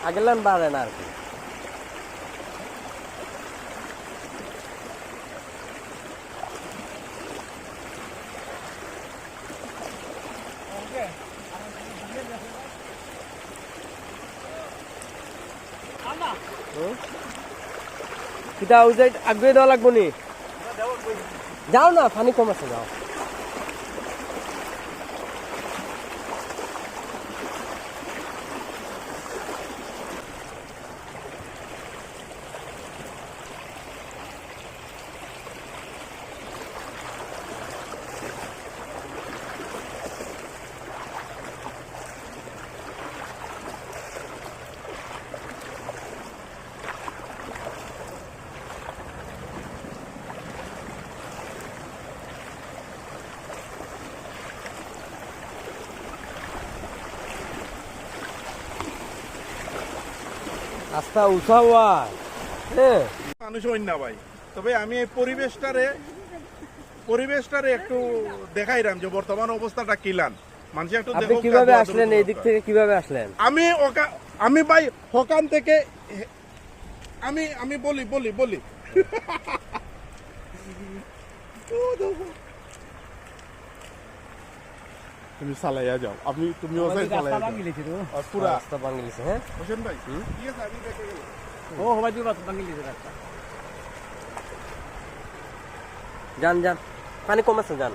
আগের লাইন বাড়ে না আর কি। কিতা ওই যে আগে দেওয়া লাগবো নি? যাও না, পানি কম আছে, যাও। রাস্তা উঠাওয়া, হ্যাঁ মানুষ হইন না ভাই, তবে আমি এই পরিবেশটারে একটু দেখাইলাম যে বর্তমান অবস্থাটা কিলান মানুষ একটু আপনি দেখুক। কিভাবে আসলেন এই দিক থেকে, কিভাবে আসলেন? আমি ভাই ওখান থেকে আমি বলি তুমি চালাইয়া যাও, তুমি পুরা রাস্তা ভাঙিলিছে, হ্যাঁ হোসেন ভাই ঠিক আছে, আমি দেখে গেলাম। ও হবাই দিবা ভাঙিলিছে রাস্তা। যান যান, পানি কম আছে, যান।